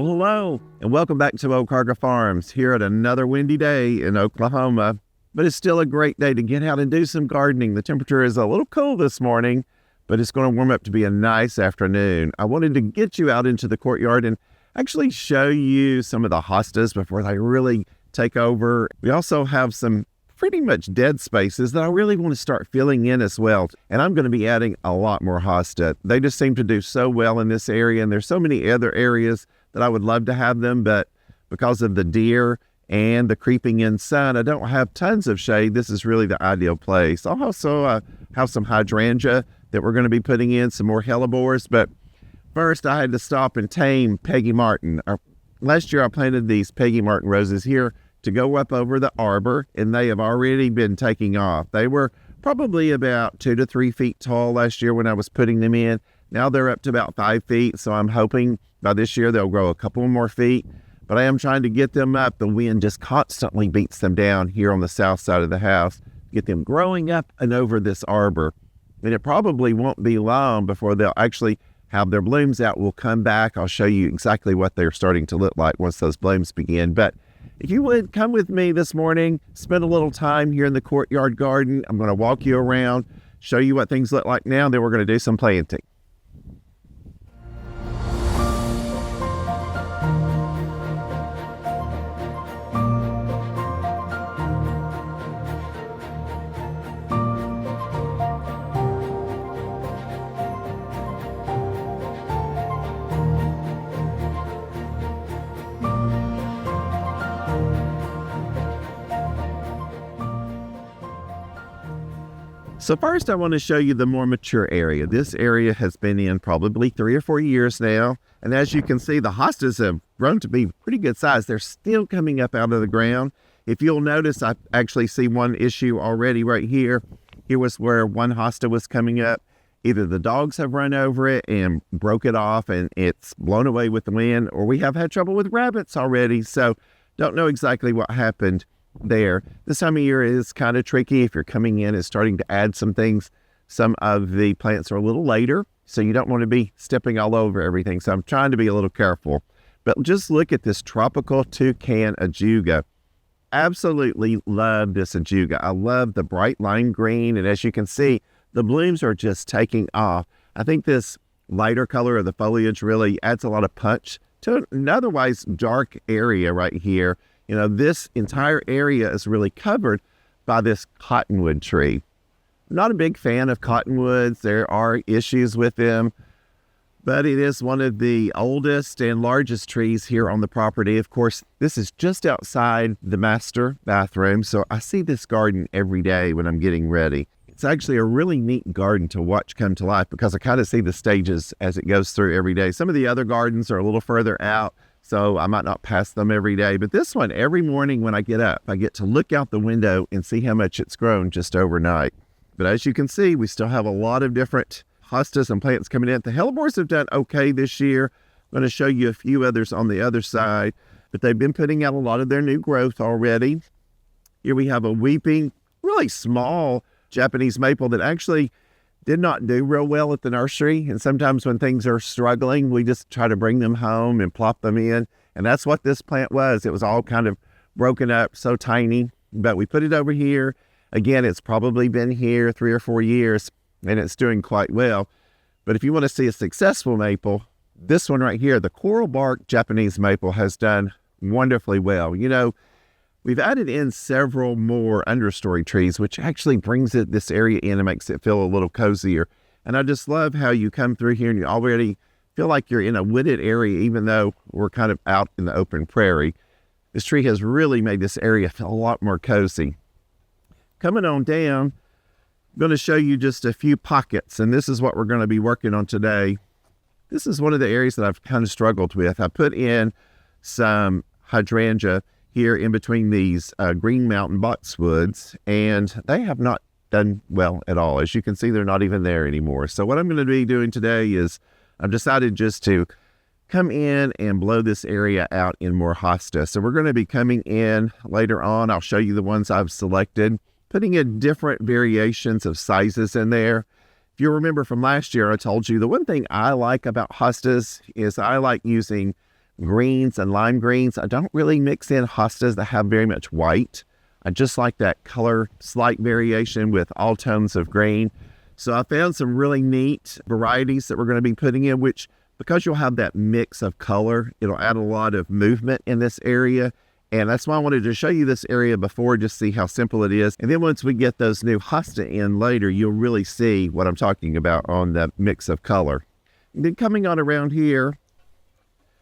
Well, hello, and welcome back to Okarga Farms here at another windy day in Oklahoma. But it's still a great day to get out and do some gardening. The temperature is a little cool this morning, but it's going to warm up to be a nice afternoon. I wanted to get you out into the courtyard and actually show you some of the hostas before they really take over. We also have some pretty much dead spaces that I really want to start filling in as well. And I'm going to be adding a lot more hosta. They just seem to do so well in this area, and there's so many other areas that I would love to have them, but because of the deer and the creeping in sun, I don't have tons of shade. This is really the ideal place. I'll also have some hydrangea that we're going to be putting in, some more hellebores, but first I had to stop and tame Peggy Martin. Last year I planted these Peggy Martin roses here to go up over the arbor, and they have already been taking off. They were probably about 2 to 3 feet tall last year when I was putting them in. Now they're up to about 5 feet, so I'm hoping by this year they'll grow a couple more feet, but I am trying to get them up. The wind just constantly beats them down here on the south side of the house, get them growing up and over this arbor. And it probably won't be long before they'll actually have their blooms out. We'll come back. I'll show you exactly what they're starting to look like once those blooms begin. But if you would come with me this morning, spend a little time here in the courtyard garden. I'm going to walk you around, show you what things look like now, then we're going to do some planting. So first I want to show you the more mature area. This area has been in probably 3 or 4 years now. And as you can see, the hostas have grown to be pretty good size. They're still coming up out of the ground. If you'll notice, I actually see one issue already right here. Here was where one hosta was coming up. Either the dogs have run over it and broke it off and it's blown away with the wind, or we have had trouble with rabbits already. So don't know exactly what happened there. This time of year is kind of tricky. If you're coming in and starting to add some things, some of the plants are a little later, so you don't want to be stepping all over everything. So I'm trying to be a little careful. But just look at this tropical toucan ajuga. Absolutely love this ajuga. I love the bright lime green, and as you can see, the blooms are just taking off. I think this lighter color of the foliage really adds a lot of punch to an otherwise dark area right here. You know, this entire area is really covered by this cottonwood tree. I'm not a big fan of cottonwoods. There are issues with them, but it is one of the oldest and largest trees here on the property. Of course, this is just outside the master bathroom, so I see this garden every day when I'm getting ready. It's actually a really neat garden to watch come to life because I kind of see the stages as it goes through every day. Some of the other gardens are a little further out, so I might not pass them every day. But this one, every morning when I get up, I get to look out the window and see how much it's grown just overnight. But as you can see, we still have a lot of different hostas and plants coming in. The hellebores have done okay this year. I'm going to show you a few others on the other side, but they've been putting out a lot of their new growth already. Here we have a weeping, really small Japanese maple that actually did not do real well at the nursery. And sometimes when things are struggling, we just try to bring them home and plop them in. And that's what this plant was. It was all kind of broken up, so tiny, but we put it over here. Again, it's probably been here 3 or 4 years and it's doing quite well. But if you want to see a successful maple, this one right here, the coral bark Japanese maple, has done wonderfully well. You know, we've added in several more understory trees, which actually brings this area in and makes it feel a little cozier. And I just love how you come through here and you already feel like you're in a wooded area, even though we're kind of out in the open prairie. This tree has really made this area feel a lot more cozy. Coming on down, I'm going to show you just a few pockets, and this is what we're going to be working on today. This is one of the areas that I've kind of struggled with. I put in some hydrangea here in between these Green Mountain boxwoods, and they have not done well at all. As you can see, they're not even there anymore. So what I'm going to be doing today is I've decided just to come in and blow this area out in more hosta. So we're going to be coming in later on. I'll show you the ones I've selected, putting in different variations of sizes in there. If you remember from last year, I told you the one thing I like about hostas is I like using greens and lime greens. I don't really mix in hostas that have very much white. I just like that color, slight variation with all tones of green. So I found some really neat varieties that we're going to be putting in, which because you'll have that mix of color, it'll add a lot of movement in this area. And that's why I wanted to show you this area before, just see how simple it is. And then once we get those new hosta in later, you'll really see what I'm talking about on the mix of color. And then coming on around here,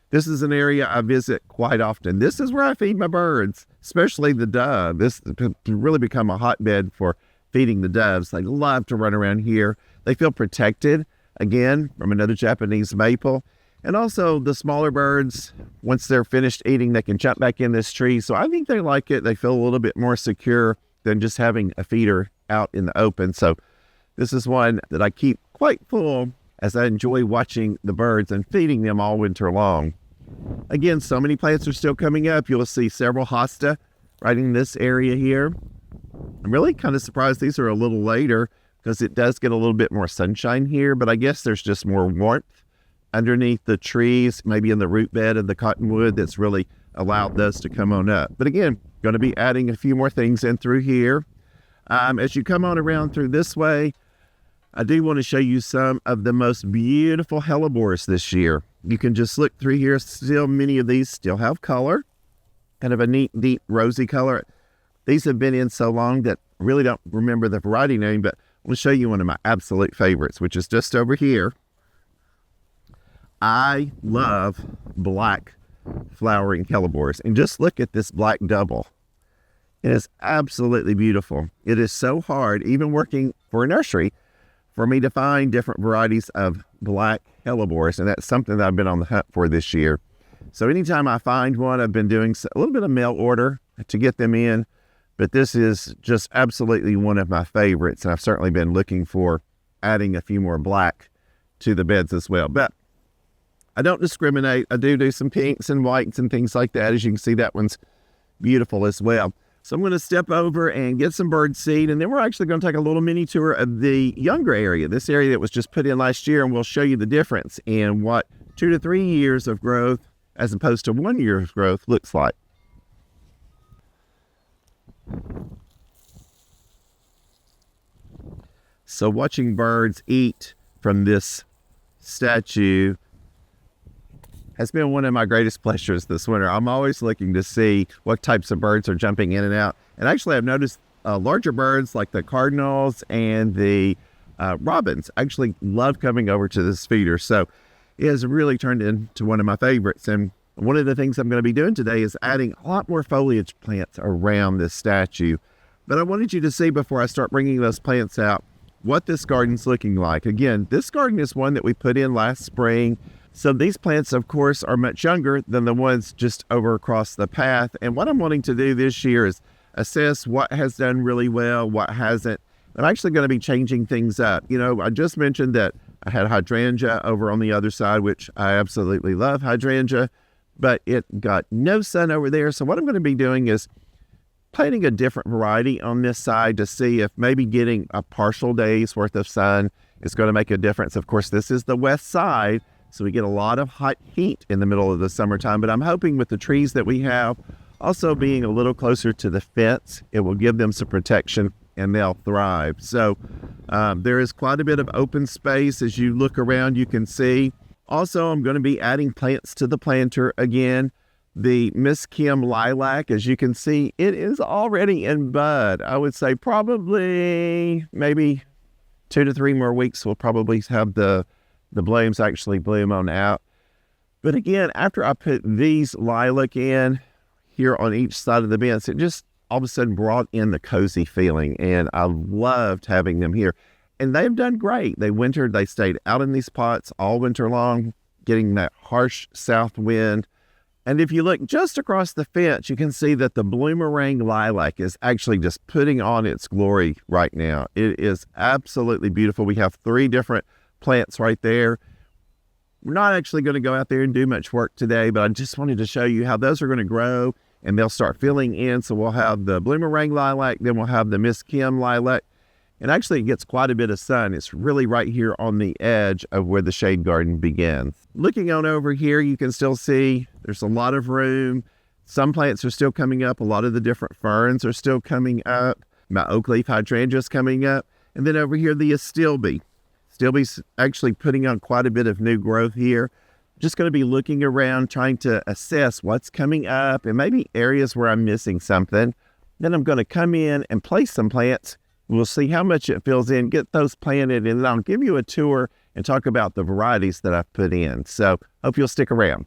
this is an area I visit quite often. This is where I feed my birds, especially the dove. This has really become a hotbed for feeding the doves. They love to run around here. They feel protected, again, from another Japanese maple. And also the smaller birds, once they're finished eating, they can jump back in this tree. So I think they like it. They feel a little bit more secure than just having a feeder out in the open. So this is one that I keep quite full as I enjoy watching the birds and feeding them all winter long. Again, so many plants are still coming up. You'll see several hosta right in this area here. I'm really kind of surprised these are a little later because it does get a little bit more sunshine here, but I guess there's just more warmth underneath the trees, maybe in the root bed of the cottonwood that's really allowed those to come on up. But again, going to be adding a few more things in through here. As you come on around through this way, I do want to show you some of the most beautiful hellebores this year. You can just look through here. Still, many of these still have color, kind of a neat, deep rosy color. These have been in so long that I really don't remember the variety name, but I want to show you one of my absolute favorites, which is just over here. I love black flowering hellebores. And just look at this black double. It is absolutely beautiful. It is so hard, even working for a nursery, for me to find different varieties of black hellebores. And that's something that I've been on the hunt for this year. So anytime I find one, I've been doing a little bit of mail order to get them in. But this is just absolutely one of my favorites. And I've certainly been looking for adding a few more black to the beds as well. But I don't discriminate. I do some pinks and whites and things like that. As you can see, that one's beautiful as well. So I'm going to step over and get some bird seed, and then we're actually going to take a little mini tour of the younger area, this area that was just put in last year, and we'll show you the difference in what 2 to 3 years of growth as opposed to 1 year of growth looks like. So watching birds eat from this statue has been one of my greatest pleasures this winter. I'm always looking to see what types of birds are jumping in and out. And actually, I've noticed larger birds like the cardinals and the robins actually love coming over to this feeder. So it has really turned into one of my favorites. And one of the things I'm going to be doing today is adding a lot more foliage plants around this statue. But I wanted you to see before I start bringing those plants out what this garden's looking like. Again, this garden is one that we put in last spring. So these plants, of course, are much younger than the ones just over across the path. And what I'm wanting to do this year is assess what has done really well, what hasn't. I'm actually going to be changing things up. You know, I just mentioned that I had hydrangea over on the other side, which I absolutely love hydrangea, but it got no sun over there. So what I'm going to be doing is planting a different variety on this side to see if maybe getting a partial day's worth of sun is going to make a difference. Of course, this is the west side, so we get a lot of hot heat in the middle of the summertime, but I'm hoping with the trees that we have, also being a little closer to the fence, it will give them some protection and they'll thrive. So there is quite a bit of open space. As you look around, you can see. Also, I'm going to be adding plants to the planter again. The Miss Kim lilac, as you can see, it is already in bud. I would say probably maybe 2 to 3 more weeks we'll probably have the blooms actually bloom on out. But again, after I put these lilac in here on each side of the bench, it just all of a sudden brought in the cozy feeling, and I loved having them here. And they've done great. They wintered, they stayed out in these pots all winter long, getting that harsh south wind. And if you look just across the fence, you can see that the bloomerang lilac is actually just putting on its glory right now. It is absolutely beautiful. We have 3 different plants right there. We're not actually going to go out there and do much work today, but I just wanted to show you how those are going to grow and they'll start filling in. So we'll have the bloomerang lilac, then we'll have the Miss Kim lilac. And actually, it gets quite a bit of sun. It's really right here on the edge of where the shade garden begins. Looking on over here, you can still see there's a lot of room. Some plants are still coming up. A lot of the different ferns are still coming up. My oak leaf hydrangea is coming up. And then over here, the astilbe. Astilbe's actually putting on quite a bit of new growth here. Just going to be looking around, trying to assess what's coming up and maybe areas where I'm missing something. Then I'm going to come in and place some plants. We'll see how much it fills in, get those planted, and then I'll give you a tour and talk about the varieties that I've put in. So hope you'll stick around.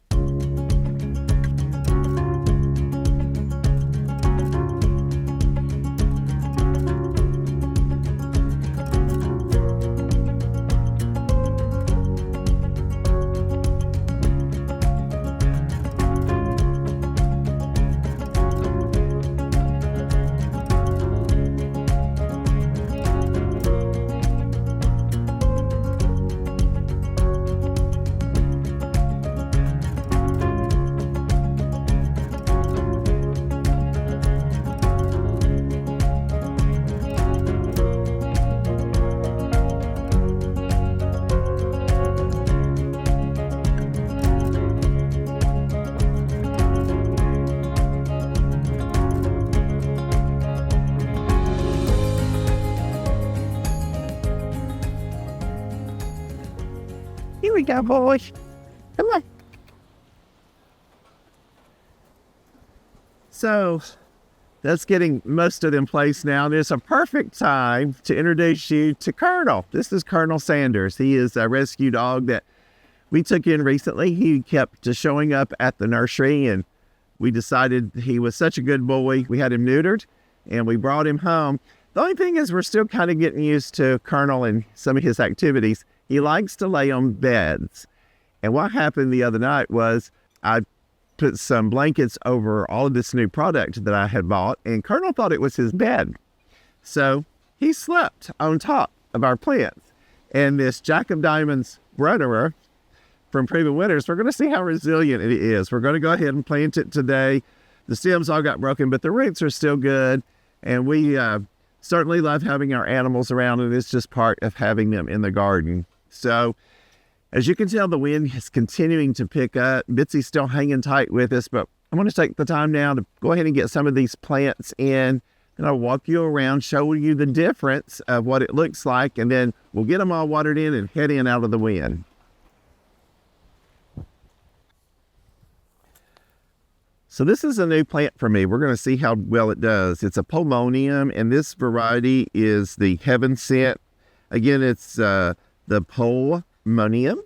Here we go, boys. Come on. So that's getting most of them placed now. And it's a perfect time to introduce you to Colonel. This is Colonel Sanders. He is a rescue dog that we took in recently. He kept showing up at the nursery, and we decided he was such a good boy. We had him neutered, and we brought him home. The only thing is we're still kind of getting used to Colonel and some of his activities. He likes to lay on beds. And what happened the other night was I put some blankets over all of this new product that I had bought, and Colonel thought it was his bed. So he slept on top of our plants. And this Jack of Diamonds Brunnerer from Preppy Winters, we're going to see how resilient it is. We're going to go ahead and plant it today. The stems all got broken, but the roots are still good. And we certainly love having our animals around, and it's just part of having them in the garden. So as you can tell, the wind is continuing to pick up. Bitsy's still hanging tight with us, but I'm going to take the time now to go ahead and get some of these plants in, and I'll walk you around, show you the difference of what it looks like, and then we'll get them all watered in and head in out of the wind. So this is a new plant for me. We're going to see how well it does. It's a Pulmonaria, and this variety is the Heaven Sent. Again, it's the Pulmonaria.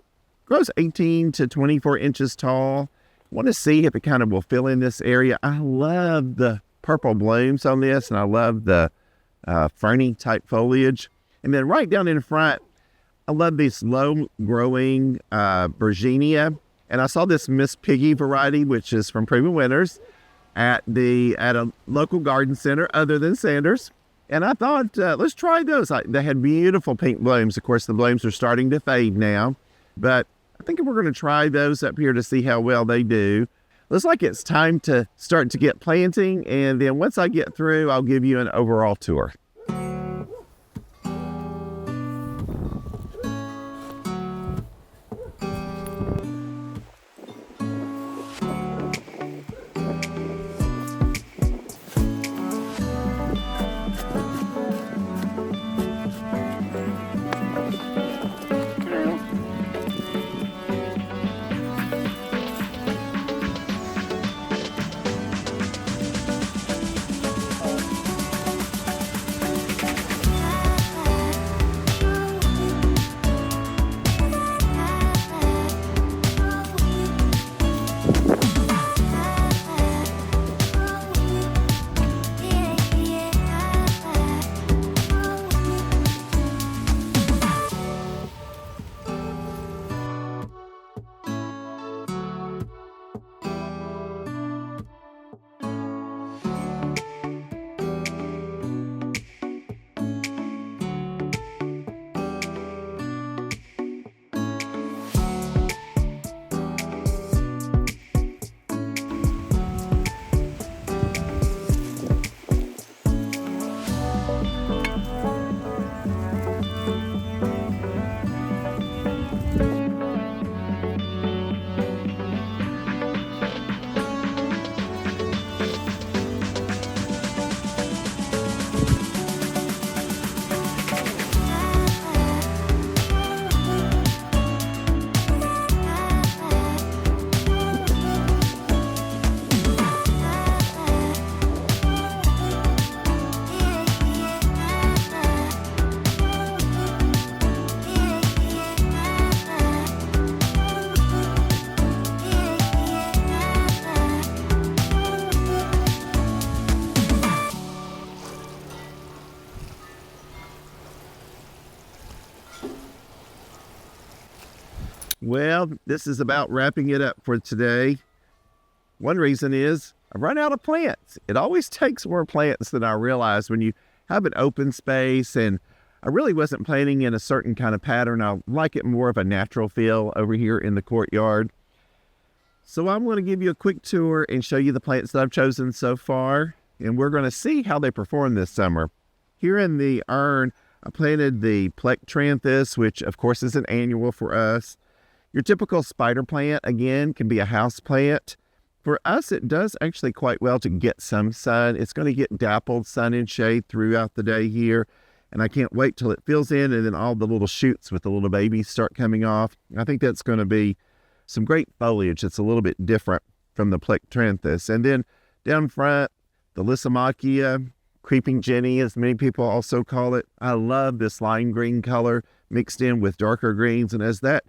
Grows 18 to 24 inches tall. Want to see if it kind of will fill in this area. I love the purple blooms on this, and I love the ferny type foliage. And then right down in front, I love this low growing Virginia. And I saw this Miss Piggy variety, which is from Preppy Winters, at a local garden center other than Sanders. And I thought, let's try those. They had beautiful pink blooms. Of course, the blooms are starting to fade now. But I think we're going to try those up here to see how well they do. Looks like it's time to start to get planting. And then once I get through, I'll give you an overall tour. Well, this is about wrapping it up for today. One reason is I've run out of plants. It always takes more plants than I realize when you have an open space, and I really wasn't planning in a certain kind of pattern. I like it more of a natural feel over here in the courtyard. So I'm going to give you a quick tour and show you the plants that I've chosen so far, and we're going to see how they perform this summer. Here in the urn, I planted the plectranthus, which of course is an annual for us. Your typical spider plant, again, can be a house plant. For us, it does actually quite well to get some sun. It's going to get dappled sun and shade throughout the day here, and I can't wait till it fills in and then all the little shoots with the little babies start coming off. I think that's going to be some great foliage that's a little bit different from the plectranthus. And then down front, the Lysimachia, creeping Jenny, as many people also call it. I love this lime green color mixed in with darker greens, and as that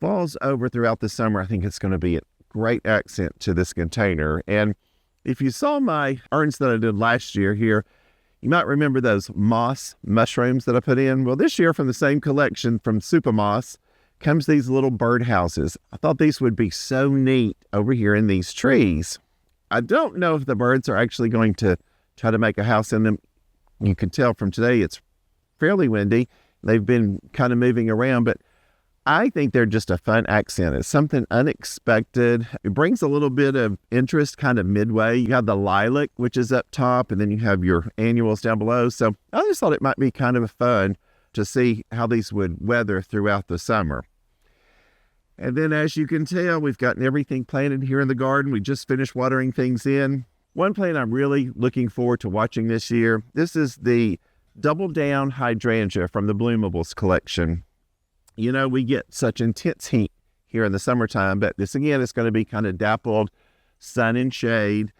falls over throughout the summer, I think it's going to be a great accent to this container. And if you saw my urns that I did last year here, you might remember those moss mushrooms that I put in. Well, this year from the same collection from Super Moss comes these little birdhouses. I thought these would be so neat over here in these trees. I don't know if the birds are actually going to try to make a house in them. You can tell from today it's fairly windy. They've been kind of moving around, but I think they're just a fun accent. It's something unexpected. It brings a little bit of interest kind of midway. You have the lilac, which is up top, and then you have your annuals down below. So I just thought it might be kind of fun to see how these would weather throughout the summer. And then as you can tell, we've gotten everything planted here in the garden. We just finished watering things in. One plant I'm really looking forward to watching this year, this is the Double Down Hydrangea from the Bloomables collection. You know, we get such intense heat here in the summertime, but this again is going to be kind of dappled sun and shade.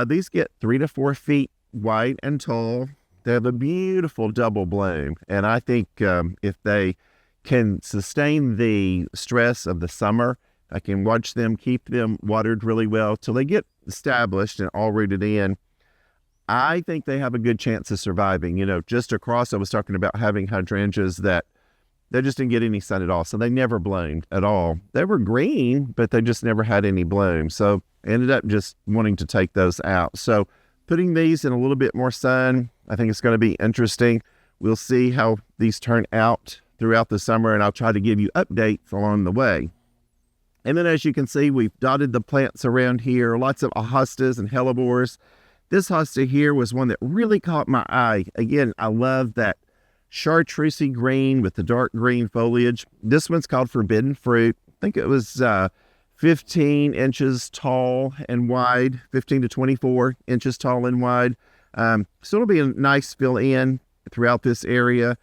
These get 3 to 4 feet wide and tall. They have a beautiful double bloom, and I think if they can sustain the stress of the summer, I can watch them, keep them watered really well till they get established and all rooted in. I think they have a good chance of surviving. You know, just across, I was talking about having hydrangeas that they just didn't get any sun at all, so they never bloomed at all. They were green, but they just never had any bloom, so I ended up just wanting to take those out. So putting these in a little bit more sun, I think it's going to be interesting. We'll see how these turn out throughout the summer, and I'll try to give you updates along the way. And then as you can see, we've dotted the plants around here, lots of hostas and hellebores. This hosta here was one that really caught my eye. Again, I love that chartreusey green with the dark green foliage. This one's called Forbidden Fruit. I think it was 15 inches tall and wide, 15 to 24 inches tall and wide. So it'll be a nice fill in throughout this area.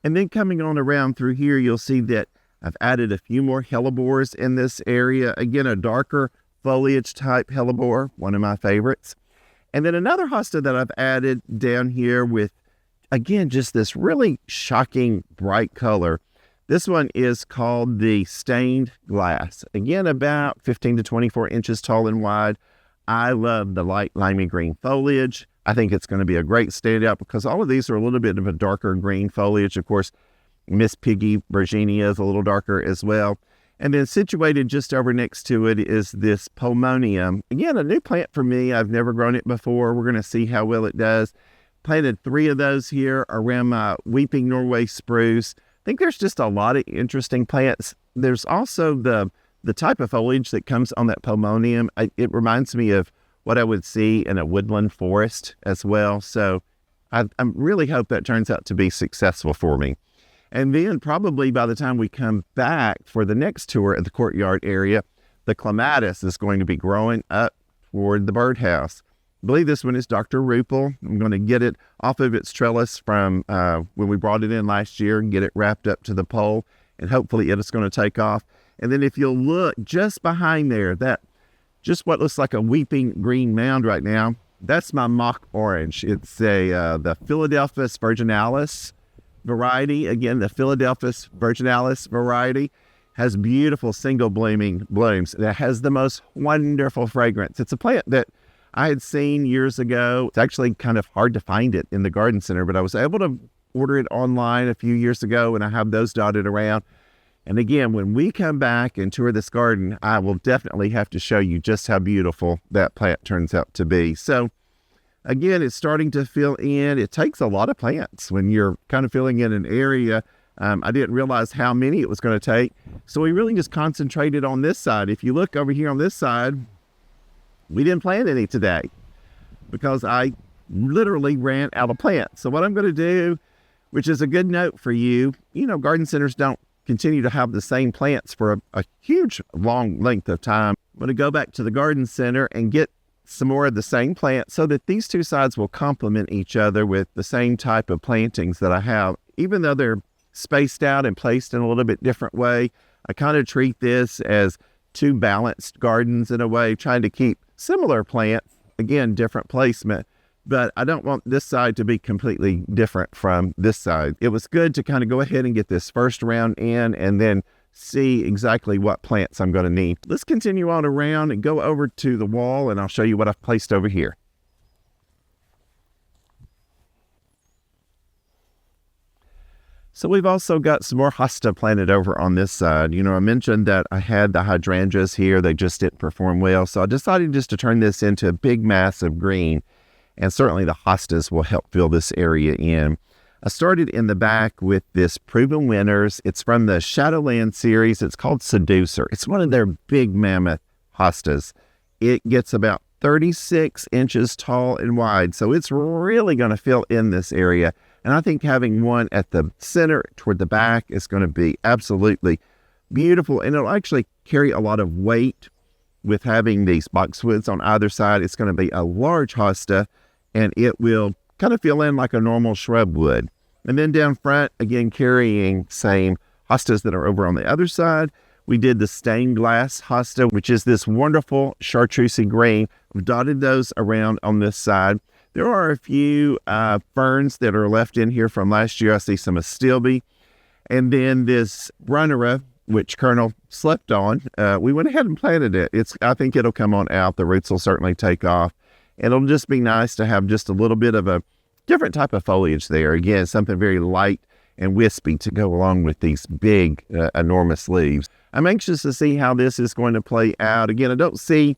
And then coming on around through here, you'll see that I've added a few more hellebores in this area. Again, a darker foliage type hellebore, one of my favorites. And then another hosta that I've added down here with, again, just this really shocking bright color. This one is called the Stained Glass. Again, about 15 to 24 inches tall and wide. I love the light limey green foliage. I think it's going to be a great standout because all of these are a little bit of a darker green foliage. Of course, Miss Piggy Virginia is a little darker as well. And then situated just over next to it is this Pulmonaria. Again, a new plant for me. I've never grown it before. We're going to see how well it does. Planted 3 of those here around my weeping Norway spruce. I think there's just a lot of interesting plants. There's also the type of foliage that comes on that Pulmonaria. It reminds me of what I would see in a woodland forest as well. So I really hope that turns out to be successful for me. And then probably by the time we come back for the next tour at the courtyard area, the clematis is going to be growing up toward the birdhouse. I believe this one is Dr. Rupel. I'm going to get it off of its trellis from when we brought it in last year and get it wrapped up to the pole, and hopefully it is going to take off. And then if you'll look just behind there, that just what looks like a weeping green mound right now, that's my mock orange. It's the Philadelphus virginalis variety. Again, the Philadelphus virginalis variety has beautiful single blooming blooms. It has the most wonderful fragrance. It's a plant that I had seen years ago. It's actually kind of hard to find it in the garden center, but I was able to order it online a few years ago, and I have those dotted around. And again, when we come back and tour this garden, I will definitely have to show you just how beautiful that plant turns out to be. So again, it's starting to fill in. It takes a lot of plants when you're kind of filling in an area. I didn't realize how many it was going to take. So we really just concentrated on this side. If you look over here on this side, we didn't plant any today because I literally ran out of plants. So what I'm going to do, which is a good note for you, garden centers don't continue to have the same plants for a huge long length of time. I'm going to go back to the garden center and get some more of the same plants so that these two sides will complement each other with the same type of plantings that I have. Even though they're spaced out and placed in a little bit different way, I kind of treat this as two balanced gardens in a way, trying to keep similar plants, again, different placement. But I don't want this side to be completely different from this side. It was good to kind of go ahead and get this first round in and then see exactly what plants I'm going to need. Let's continue on around and go over to the wall, and I'll show you what I've placed over here. So we've also got some more hosta planted over on this side. I mentioned that I had the hydrangeas here. They just didn't perform well. So I decided just to turn this into a big mass of green. And certainly the hostas will help fill this area in. I started in the back with this Proven Winners. It's from the Shadowland series. It's called Seducer. It's one of their big mammoth hostas. It gets about 36 inches tall and wide, so it's really going to fill in this area. And I think having one at the center toward the back is going to be absolutely beautiful, and it'll actually carry a lot of weight with having these boxwoods on either side. It's going to be a large hosta, and it will kind of fill in like a normal shrub would. And then down front, again, carrying same hostas that are over on the other side. We did the stained glass hosta, which is this wonderful chartreusey green. We've dotted those around on this side. There are a few ferns that are left in here from last year. I see some astilbe. And then this runnera, which Colonel slept on, we went ahead and planted it. I think it'll come on out. The roots will certainly take off. It'll just be nice to have just a little bit of a different type of foliage there. Again, something very light and wispy to go along with these big, enormous leaves. I'm anxious to see how this is going to play out. Again, I don't see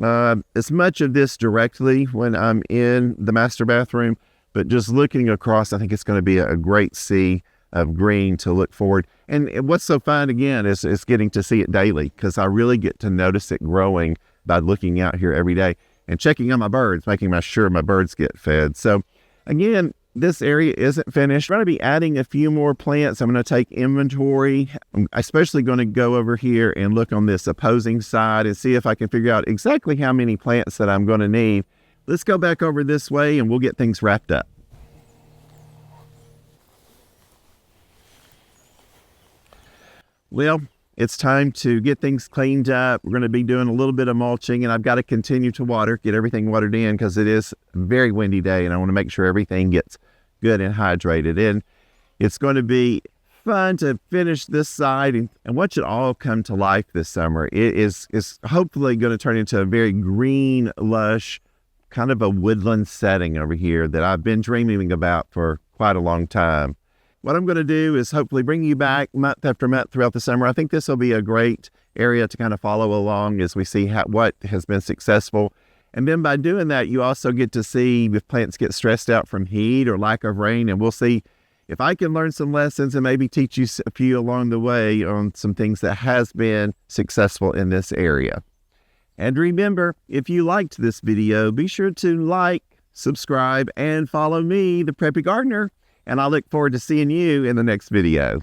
as much of this directly when I'm in the master bathroom, but just looking across, I think it's going to be a great sea of green to look forward. And what's so fun, again, is getting to see it daily, because I really get to notice it growing by looking out here every day and checking on my birds, making sure my birds get fed. So again, this area isn't finished. I'm going to be adding a few more plants. I'm going to take inventory. I'm especially going to go over here and look on this opposing side and see if I can figure out exactly how many plants that I'm going to need. Let's go back over this way and we'll get things wrapped up. Well, it's time to get things cleaned up. We're going to be doing a little bit of mulching, and I've got to continue to get everything watered in, because it is a very windy day, and I want to make sure everything gets good and hydrated. And it's going to be fun to finish this side and watch it all come to life this summer. It is hopefully going to turn into a very green, lush, kind of a woodland setting over here that I've been dreaming about for quite a long time. What I'm going to do is hopefully bring you back month after month throughout the summer. I think this will be a great area to kind of follow along as we see what has been successful. And then by doing that, you also get to see if plants get stressed out from heat or lack of rain. And we'll see if I can learn some lessons and maybe teach you a few along the way on some things that has been successful in this area. And remember, if you liked this video, be sure to like, subscribe, and follow me, the Preppy Gardener. And I look forward to seeing you in the next video.